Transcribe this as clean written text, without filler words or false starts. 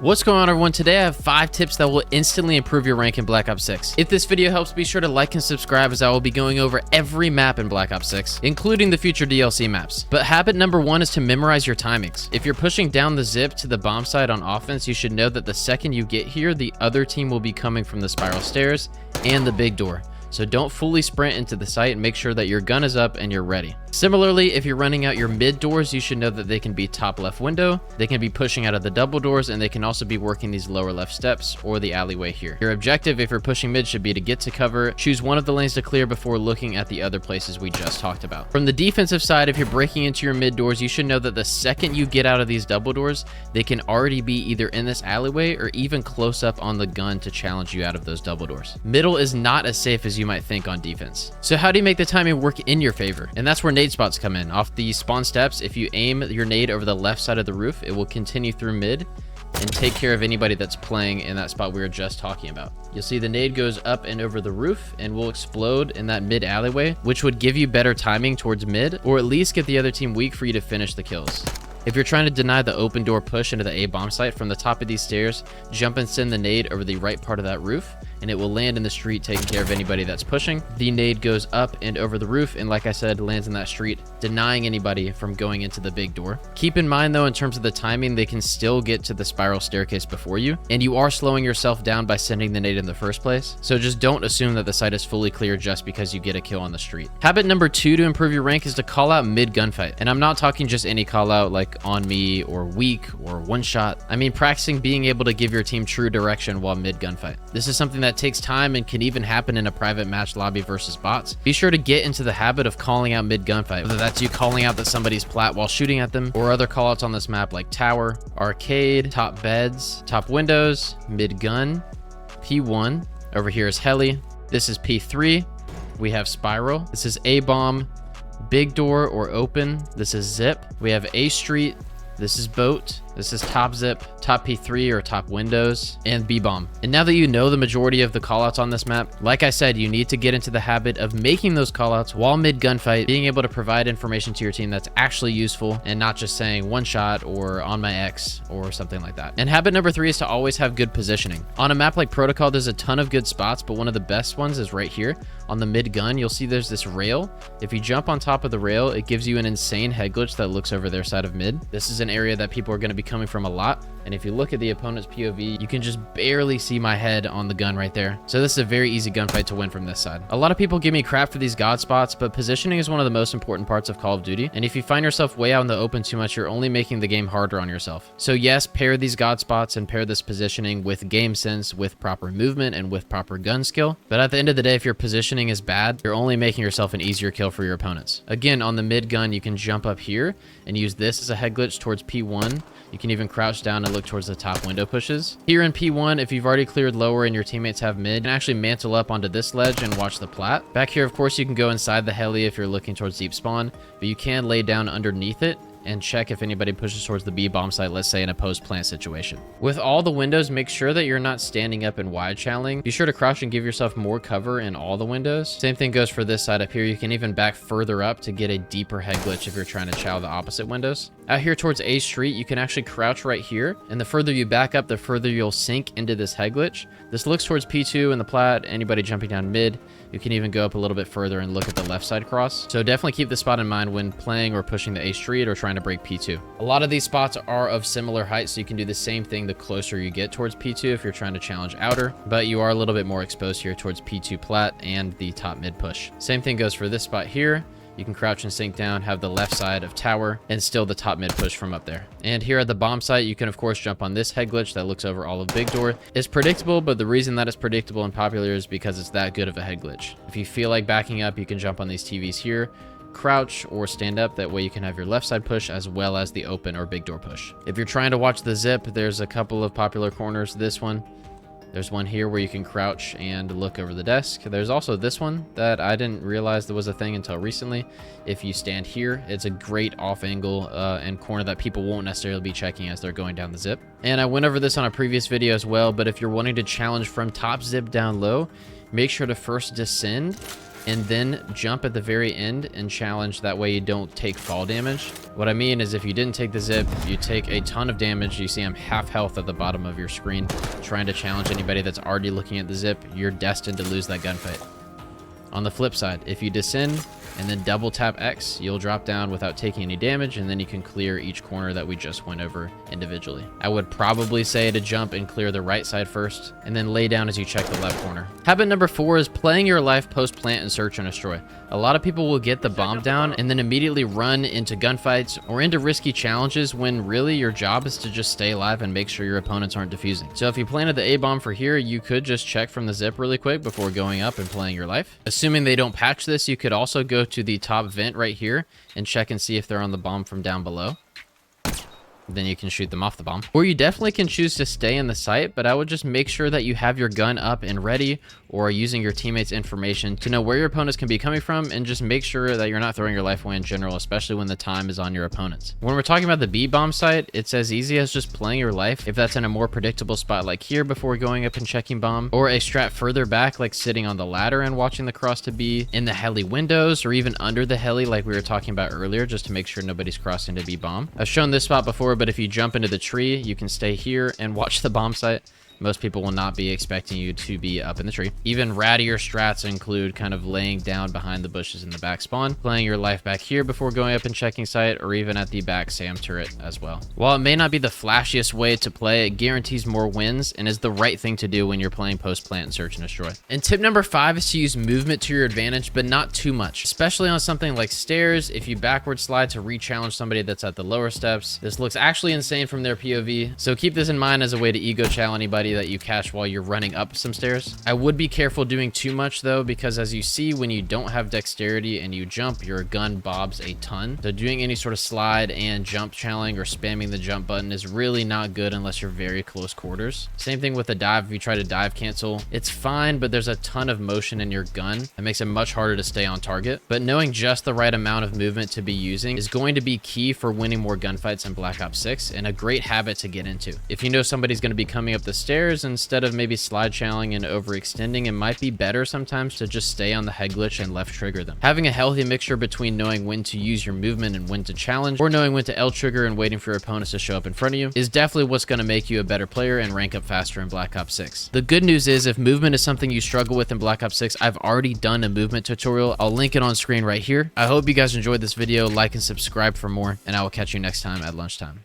What's going on, everyone? Today I have 5 tips that will instantly improve your rank in Black Ops 6. If this video helps, be sure to like and subscribe, as I will be going over every map in Black Ops 6, including the future DLC maps. But habit number 1 is to memorize your timings. If you're pushing down the zip to the bomb site on offense, you should know that the second you get here, the other team will be coming from the spiral stairs and the big door. So don't fully sprint into the site and make sure that your gun is up and you're ready. Similarly, if you're running out your mid doors, you should know that they can be top left window, they can be pushing out of the double doors, and they can also be working these lower left steps or the alleyway here. Your objective, if you're pushing mid, should be to get to cover, choose one of the lanes to clear before looking at the other places we just talked about. From the defensive side, if you're breaking into your mid doors, you should know that the second you get out of these double doors, they can already be either in this alleyway or even close up on the gun to challenge you out of those double doors. Middle is not as safe as you might think on defense. So how do you make the timing work in your favor? And that's where nade spots come in. Off the spawn steps, if you aim your nade over the left side of the roof, it will continue through mid and take care of anybody that's playing in that spot we were just talking about. You'll see the nade goes up and over the roof and will explode in that mid alleyway, which would give you better timing towards mid, or at least get the other team weak for you to finish the kills. If you're trying to deny the open door push into the A bomb site, from the top of these stairs, jump and send the nade over the right part of that roof, and it will land in the street, taking care of anybody that's pushing. The nade goes up and over the roof, and like I said, lands in that street, denying anybody from going into the big door. Keep in mind though, in terms of the timing, they can still get to the spiral staircase before you, and you are slowing yourself down by sending the nade in the first place. So just don't assume that the site is fully clear just because you get a kill on the street. Habit number 2 to improve your rank is to call out mid gunfight. And I'm not talking just any call out like on me or weak or one shot. I mean practicing being able to give your team true direction while mid gunfight. This is something that takes time and can even happen in a private match lobby versus bots. Be sure to get into the habit of calling out mid gunfight, whether that's you calling out that somebody's plat while shooting at them, or other callouts on this map like tower, arcade, top beds, top windows, mid gun, P1. Over here is heli. This is P3. We have spiral. This is A bomb, big door or open. This is zip. We have A street. This is boat. This is top zip, top P3 or top windows, and B bomb. And now that you know the majority of the callouts on this map, like I said, you need to get into the habit of making those callouts while mid gunfight, being able to provide information to your team that's actually useful and not just saying one shot or on my X or something like that. And habit number 3 is to always have good positioning. On a map like Protocol, there's a ton of good spots, but one of the best ones is right here on the mid gun. You'll see there's this rail. If you jump on top of the rail, it gives you an insane head glitch that looks over their side of mid. This is an area that people are going to be coming from a lot, and if you look at the opponent's POV, you can just barely see my head on the gun right there. So this is a very easy gunfight to win from this side. A lot of people give me crap for these god spots, but positioning is one of the most important parts of Call of Duty, and if you find yourself way out in the open too much, you're only making the game harder on yourself. So yes, pair these god spots and pair this positioning with game sense, with proper movement, and with proper gun skill, but at the end of the day, if your positioning is bad, you're only making yourself an easier kill for your opponents. Again, on the mid gun, you can jump up here and use this as a head glitch towards P1. You can even crouch down and look towards the top window pushes. Here in P1, if you've already cleared lower and your teammates have mid, you can actually mantle up onto this ledge and watch the plat. Back here, of course, you can go inside the heli if you're looking towards deep spawn, but you can lay down underneath it and check if anybody pushes towards the B bomb site, let's say in a post plant situation. With all the windows, make sure that you're not standing up and wide channeling. Be sure to crouch and give yourself more cover in all the windows. Same thing goes for this side up here. You can even back further up to get a deeper head glitch if you're trying to chow the opposite windows. Out here towards A street, you can actually crouch right here, and the further you back up, the further you'll sink into this head glitch. This looks towards P2 and the plat, anybody jumping down mid. You can even go up a little bit further and look at the left side cross. So definitely keep this spot in mind when playing or pushing the A street or trying to break P2. A lot of these spots are of similar height, so you can do the same thing the closer you get towards P2 if you're trying to challenge outer, but you are a little bit more exposed here towards P2 plat and the top mid push. Same thing goes for this spot here. You can crouch and sink down, have the left side of tower, and still the top mid push from up there. And here at the bomb site, you can of course jump on this head glitch that looks over all of big door. It's predictable, but the reason that it's predictable and popular is because it's that good of a head glitch. If you feel like backing up, you can jump on these TVs here, crouch or stand up. That way you can have your left side push as well as the open or big door push. If you're trying to watch the zip, there's a couple of popular corners. This one, there's one here where you can crouch and look over the desk. There's also this one that I didn't realize there was a thing until recently. If you stand here, it's a great off angle and corner that people won't necessarily be checking as they're going down the zip. And I went over this on a previous video as well, but if you're wanting to challenge from top zip down low, make sure to first descend and then jump at the very end and challenge. That way you don't take fall damage. What I mean is if you didn't take the zip, you take a ton of damage. You see I'm half health at the bottom of your screen. Trying to challenge anybody that's already looking at the zip, you're destined to lose that gunfight. On the flip side, if you descend and then double tap X, you'll drop down without taking any damage, and then you can clear each corner that we just went over individually. I would probably say to jump and clear the right side first, and then lay down as you check the left corner. Habit number 4 is playing your life post plant and search and destroy. A lot of people will get the bomb down and then immediately run into gunfights or into risky challenges when really your job is to just stay alive and make sure your opponents aren't defusing. So if you planted the A bomb for here, you could just check from the zip really quick before going up and playing your life. Assuming they don't patch this, you could also go to the top vent right here and check and see if they're on the bomb from down below. Then you can shoot them off the bomb. Or you definitely can choose to stay in the site, but I would just make sure that you have your gun up and ready, or using your teammates' information to know where your opponents can be coming from, and just make sure that you're not throwing your life away in general, especially when the time is on your opponents. When we're talking about the B bomb site, it's as easy as just playing your life if that's in a more predictable spot like here before going up and checking bomb, or a strat further back like sitting on the ladder and watching the cross to B, in the heli windows, or even under the heli like we were talking about earlier, just to make sure nobody's crossing to B bomb. I've shown this spot before, but if you jump into the tree, you can stay here and watch the bomb site. Most people will not be expecting you to be up in the tree. Even rattier strats include kind of laying down behind the bushes in the back spawn, playing your life back here before going up and checking site, or even at the back SAM turret as well. While it may not be the flashiest way to play, it guarantees more wins and is the right thing to do when you're playing post plant and search and destroy. And tip number 5 is to use movement to your advantage, but not too much, especially on something like stairs. If you backward slide to re-challenge somebody that's at the lower steps, this looks actually insane from their POV. So keep this in mind as a way to ego challenge anybody that you catch while you're running up some stairs. I would be careful doing too much though, because as you see, when you don't have dexterity and you jump, your gun bobs a ton. So doing any sort of slide and jump challenge or spamming the jump button is really not good unless you're very close quarters. Same thing with the dive. If you try to dive cancel, it's fine, but there's a ton of motion in your gun that makes it much harder to stay on target. But knowing just the right amount of movement to be using is going to be key for winning more gunfights in Black Ops 6, and a great habit to get into. If you know somebody's going to be coming up the stairs, instead of maybe slide channeling and overextending, it might be better sometimes to just stay on the head glitch and left trigger them. Having a healthy mixture between knowing when to use your movement and when to challenge, or knowing when to L trigger and waiting for your opponents to show up in front of you, is definitely what's going to make you a better player and rank up faster in Black Ops 6. The good news is, if movement is something you struggle with in Black Ops 6, I've already done a movement tutorial. I'll link it on screen right here. I hope you guys enjoyed this video. Like and subscribe for more, and I will catch you next time at lunchtime.